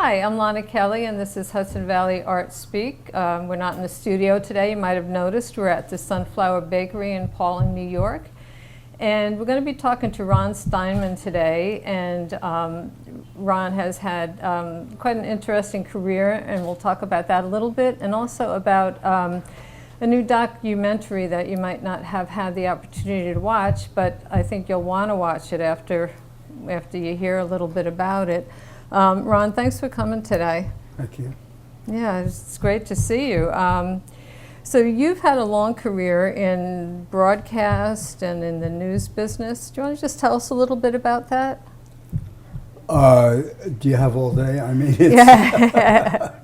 Hi, I'm Lonna Kelly, and this is Hudson Valley Art Speak. We're not in the studio today. You might have noticed we're at the Sunflour Bakery in Pawling, New York. And we're going to be talking to Ron Steinman today. And Ron has had quite an interesting career, and we'll talk about that a little bit, and also about a new documentary that you might not have had the opportunity to watch, but I think you'll want to watch it after you hear a little bit about it. Ron, thanks for coming today. Thank you. Yeah, it's great to see you. So you've had a long career in broadcast and in the news business. Do you want to just tell us a little bit about that? Do you have all day? I mean, it's Yeah.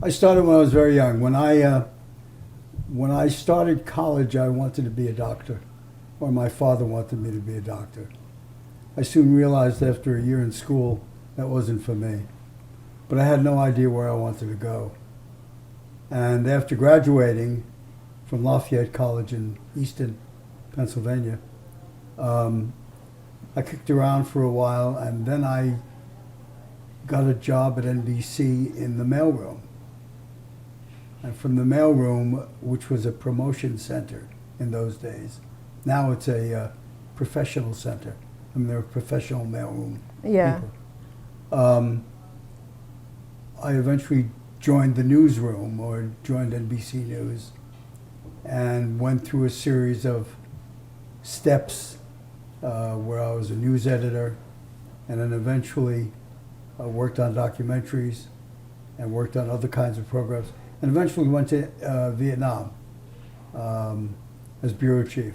I started when I was very young. When I started college, I wanted to be a doctor, or my father wanted me to be a doctor. I soon realized after a year in school that wasn't for me, but I had no idea where I wanted to go. And after graduating from Lafayette College in Easton, Pennsylvania, I kicked around for a while, and then I got a job at NBC in the mailroom. And from the mailroom, which was a promotion center in those days, now it's a professional center. I mean, they're professional mailroom people. I eventually joined the newsroom, or joined NBC News, and went through a series of steps where I was a news editor, and then eventually worked on documentaries and worked on other kinds of programs, and eventually went to Vietnam as bureau chief,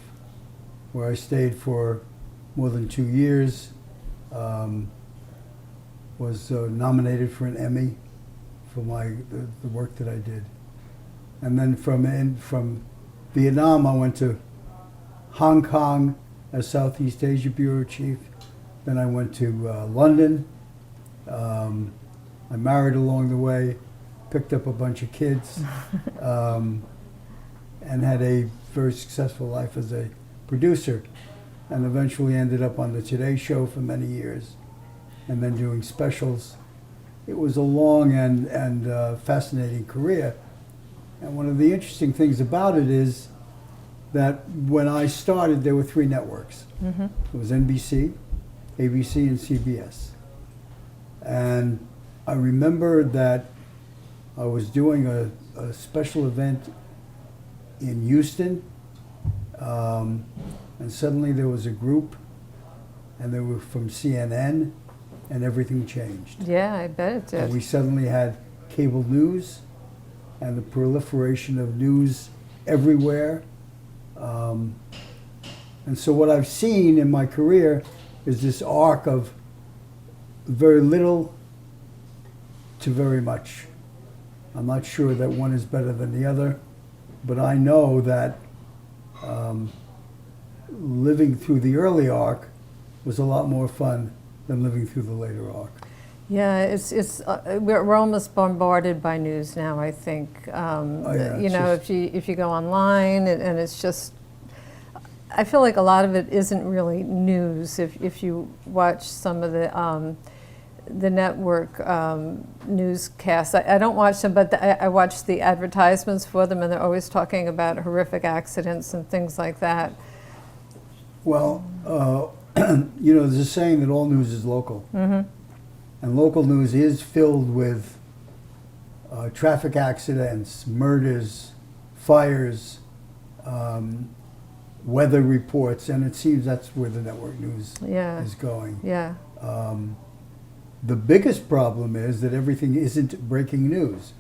where I stayed for more than 2 years, was nominated for an Emmy for the work that I did. And then from Vietnam, I went to Hong Kong as Southeast Asia bureau chief. Then I went to London. I married along the way, picked up a bunch of kids, and had a very successful life as a producer, and eventually ended up on the Today Show for many years, and then doing specials. It was a long and fascinating career. And one of the interesting things about it is that when I started, there were 3 networks. Mm-hmm. It was NBC, ABC, and CBS. And I remember that I was doing a special event in Houston, and suddenly there was a group, and they were from CNN, and everything changed. Yeah, I bet it did. And we suddenly had cable news and the proliferation of news everywhere. And so what I've seen in my career is this arc of very little to very much. I'm not sure that one is better than the other, but I know that living through the early arc was a lot more fun than living through the later arc. Yeah, we're almost bombarded by news now, I think. You know, if you go online, and it's just, I feel like a lot of it isn't really news. If you watch some of the network newscasts, I don't watch them, but I watch the advertisements for them, and they're always talking about horrific accidents and things like that. Well, you know, there's a saying that all news is local. Mm-hmm. And local news is filled with traffic accidents, murders, fires, weather reports, and it seems that's where the network news is going. Yeah. The biggest problem is that everything isn't breaking news.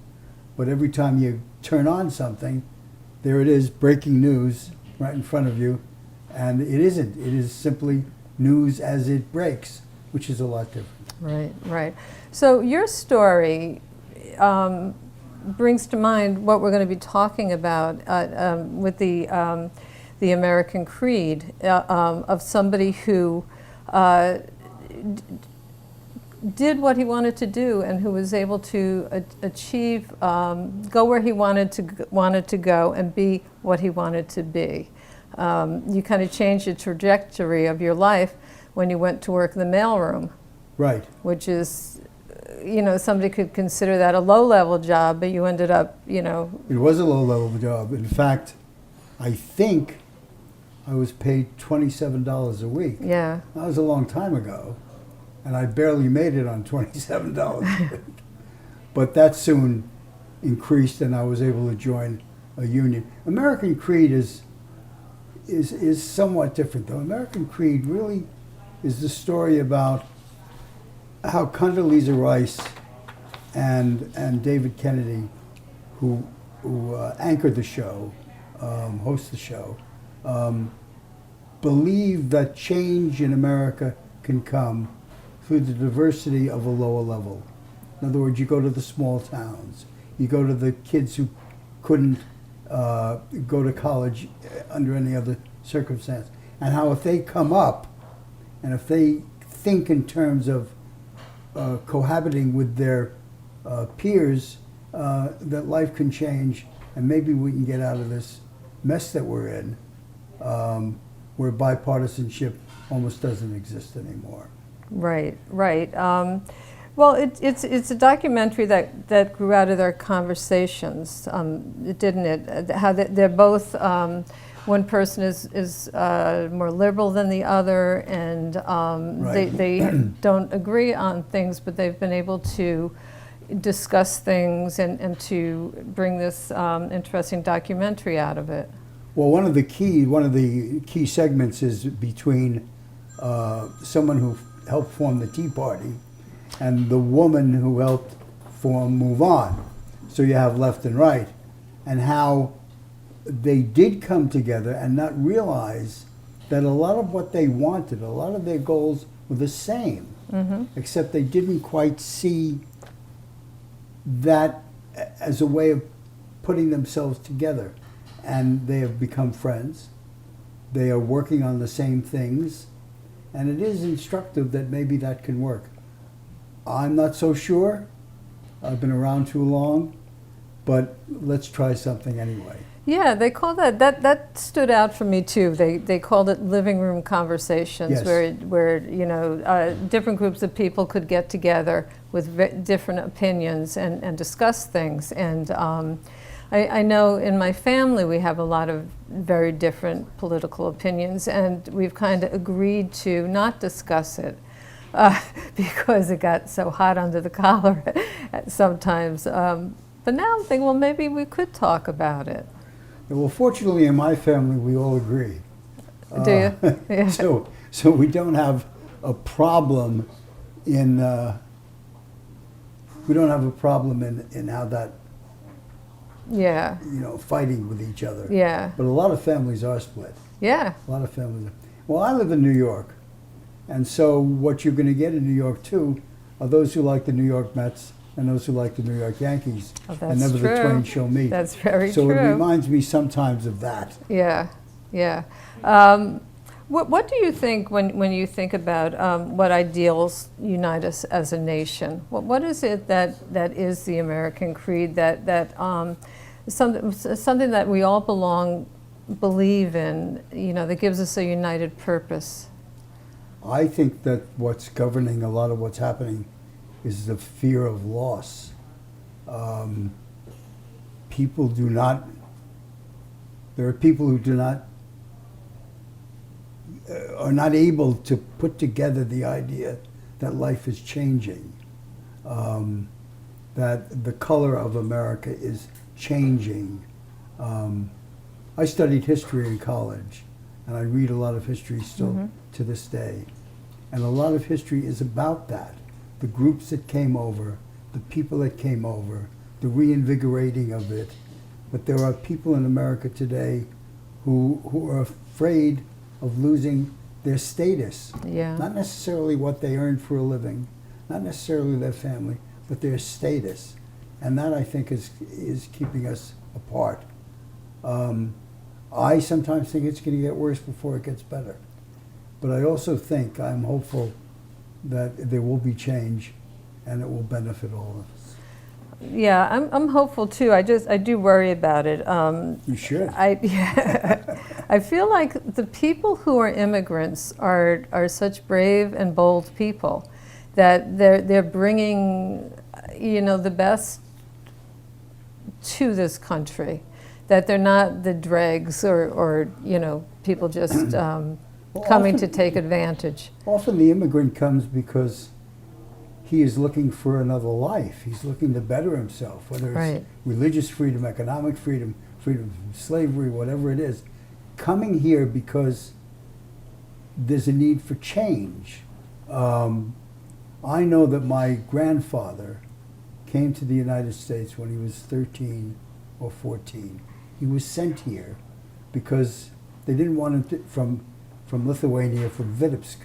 But every time you turn on something, there it is, breaking news right in front of you. And it isn't. It is simply news as it breaks, which is a lot different. Right, right. So your story brings to mind what we're going to be talking about with the American Creed, of somebody who did what he wanted to do, and who was able to achieve, go where he wanted to go, and be what he wanted to be. You kind of changed the trajectory of your life when you went to work in the mailroom. Right. which is, somebody could consider that a low-level job, but you ended up, It was a low-level job. In fact, I think I was paid $27 a week. yeah. That was a long time ago, and I barely made it on $27 a week. But that soon increased, and I was able to join a union. American Creed is somewhat different, though. American Creed really is the story about how Condaleeza Rice and David Kennedy, who anchored the show, host the show, believe that change in America can come through the diversity of a lower level. In other words, you go to the small towns, you go to the kids who couldn't go to college under any other circumstance, and how if they come up and if they think in terms of cohabiting with their peers, that life can change, and maybe we can get out of this mess that we're in, where bipartisanship almost doesn't exist anymore. Right, right. Well, it's a documentary that grew out of their conversations, didn't it? How they're both, one person is more liberal than the other, and Right. they don't agree on things, but they've been able to discuss things and to bring this interesting documentary out of it. Well, one of the key segments is between someone who helped form the Tea Party and the woman who helped form Move On. So you have left and right, and how they did come together and not realize that a lot of what they wanted, a lot of their goals were the same, except they didn't quite see that as a way of putting themselves together. And they have become friends. They are working on the same things, and it is instructive that maybe that can work. I'm not so sure. I've been around too long, but let's try something anyway. Yeah, they call that stood out for me too. They called it living room conversations, Yes. where different groups of people could get together with different opinions and discuss things. And I know in my family we have a lot of very different political opinions, and we've kind of agreed to not discuss it because it got so hot under the collar sometimes. But now I'm thinking, well, maybe we could talk about it. Well, fortunately, in my family, we all agree. Do you? Yeah. So we don't have a problem in how that, Yeah. fighting with each other. Yeah. But a lot of families are split. Yeah. A lot of families. Well, I live in New York, and so what you're going to get in New York too are those who like the New York Mets and those who like the New York Yankees. Oh, that's and never true. the twain shall meet. That's very so true. it reminds me sometimes of that. Yeah, yeah. What do you think when you think about what ideals unite us as a nation? What is it that is the American creed, that something that we all believe in, that gives us a united purpose? I think that what's governing a lot of what's happening is the fear of loss. People do not, there are people who do not, are not able to put together the idea that life is changing, that the color of America is changing. I studied history in college, and I read a lot of history still to this day. And a lot of history is about that. The groups that came over, the people that came over, the reinvigorating of it. But there are people in America today who are afraid of losing their status. Yeah. Not necessarily what they earned for a living, not necessarily their family, but their status. And that, I think, is keeping us apart. I sometimes think it's going to get worse before it gets better. But I also think, I'm hopeful that there will be change and it will benefit all of us. Yeah, I'm hopeful too. I do worry about it. You should. I feel like the people who are immigrants are such brave and bold people, that they're bringing, you know, the best to this country, that they're not the dregs or you know, people just coming to take advantage. Often the immigrant comes because he is looking for another life. He's looking to better himself, whether it's Right. religious freedom, economic freedom, freedom from slavery, whatever it is. Coming here because there's a need for change. I know that my grandfather came to the United States when he was 13 or 14. He was sent here because they didn't want him to, from Lithuania, from Vitebsk.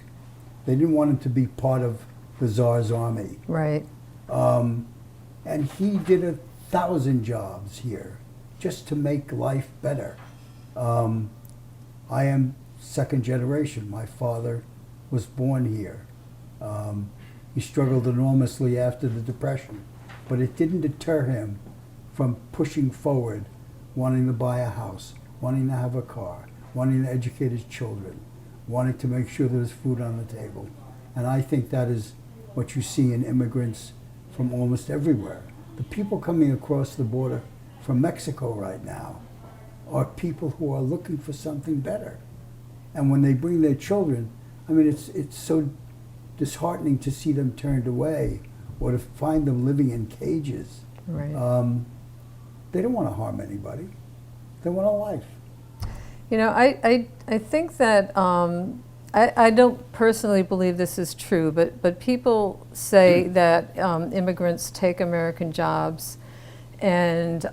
They didn't want him to be part of the Tsar's army. Right. And he did 1,000 jobs here just to make life better. I am second generation. My father was born here. He struggled enormously after the Depression, but it didn't deter him from pushing forward, wanting to buy a house, wanting to have a car, wanting to educate his children, wanting to make sure there's food on the table. And I think that is what you see in immigrants from almost everywhere. The people coming across the border from Mexico right now are people who are looking for something better. And when they bring their children, I mean, it's so disheartening to see them turned away or to find them living in cages. Right. They don't want to harm anybody. They want a life. You know, I think that I don't personally believe this is true, but people say that immigrants take American jobs and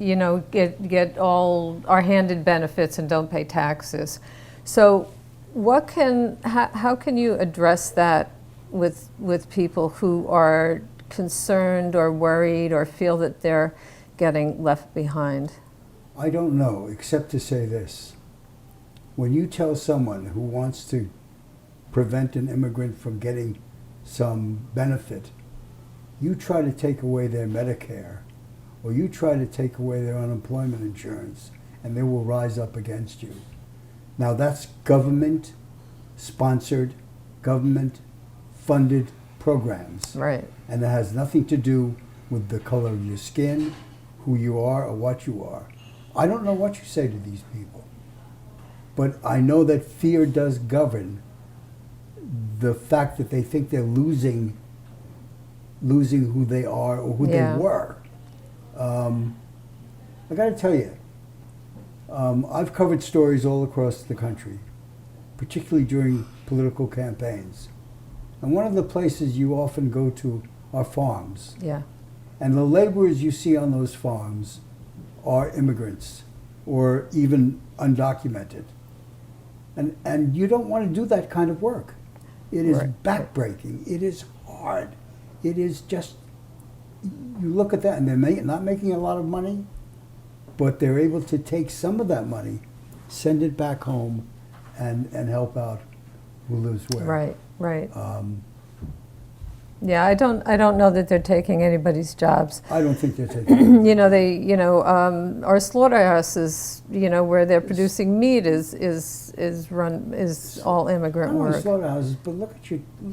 you know, get all our handed benefits and don't pay taxes. So how can you address that with people who are concerned or worried or feel that they're getting left behind? I don't know, except to say this. When you tell someone who wants to prevent an immigrant from getting some benefit, you try to take away their Medicare, or you try to take away their unemployment insurance, and they will rise up against you. Now that's government-sponsored, government-funded programs. Right. And it has nothing to do with the color of your skin, who you are, or what you are. I don't know what you say to these people, but I know that fear does govern the fact that they think they're losing who they are or who Yeah. they were. I got to tell you, I've covered stories all across the country, particularly during political campaigns. And one of the places you often go to are farms. Yeah. And the laborers you see on those farms are immigrants or even undocumented. And you don't want to do that kind of work. It is Right. backbreaking. It is hard. It is just, you look at that and they're not making a lot of money, but they're able to take some of that money, send it back home, and help out who lives where. Right. Right. Yeah, I don't know that they're taking anybody's jobs. I don't think they're taking You know, our slaughterhouses, you know, where they're producing meat is all immigrant not only work. slaughterhouses, but look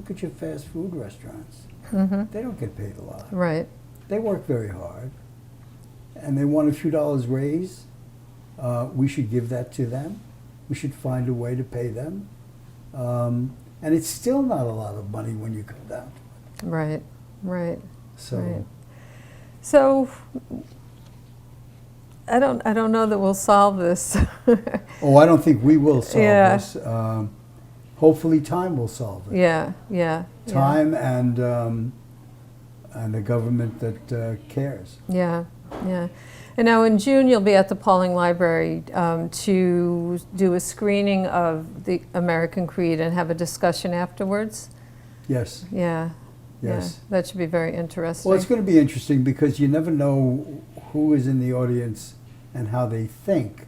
at your fast food restaurants. Mm-hmm. They don't get paid a lot. Right. They work very hard, and they want a few dollars raised. We should give that to them. We should find a way to pay them. And it's still not a lot of money when you come down to it. Right. Right. So, Right. So I don't know that we'll solve this. I don't think we will solve Yeah. this. Hopefully time will solve it. Yeah. Yeah. Time and the government that cares. Yeah. Yeah. And now in June, you'll be at the Pawling Library to do a screening of the American Creed and have a discussion afterwards. Yes. Yeah. Yes. Yeah. That should be very interesting. Well, it's going to be interesting because you never know who is in the audience and how they think.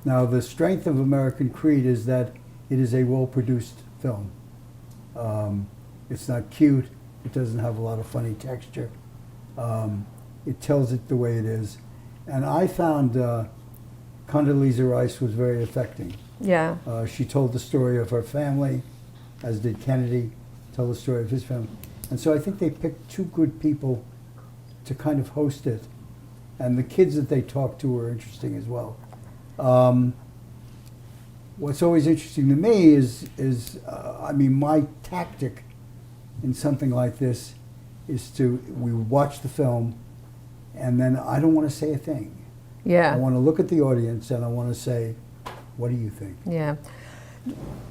Now, the strength of American Creed is that it is a well-produced film. It's not cute. It doesn't have a lot of funny texture. It tells it the way it is. And I found Condaleeza Rice was very affecting. Yeah. She told the story of her family, as did Kennedy, tell the story of his family. And so I think they picked two good people to kind of host it. And the kids that they talked to were interesting as well. What's always interesting to me is my tactic in something like this is we watch the film, and then I don't want to say a thing. Yeah. I want to look at the audience and I want to say, what do you think? Yeah.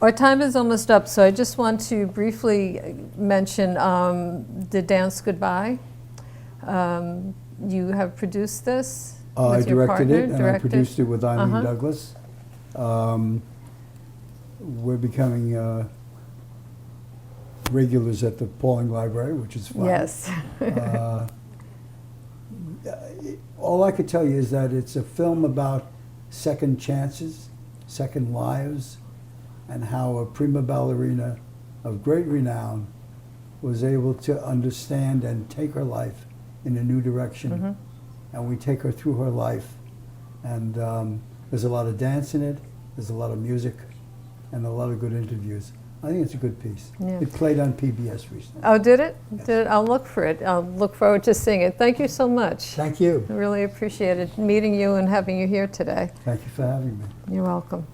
Our time is almost up, so I just want to briefly mention the Dance Goodbye. You have produced this I with your directed partner. it, and I produced it with Eileen Douglas. We're becoming regulars at the Pawling Library, which is fun. Yes. All I could tell you is that it's a film about second chances, second lives, and how a prima ballerina of great renown was able to understand and take her life in a new direction. And we take her through her life. And there's a lot of dance in it, there's a lot of music, and a lot of good interviews. I think it's a good piece. Yeah. It played on PBS recently. Oh, did it? Yes. Did it? I'll look for it. I'll look forward to seeing it. Thank you so much. Thank you. I really appreciated meeting you and having you here today. Thank you for having me. You're welcome.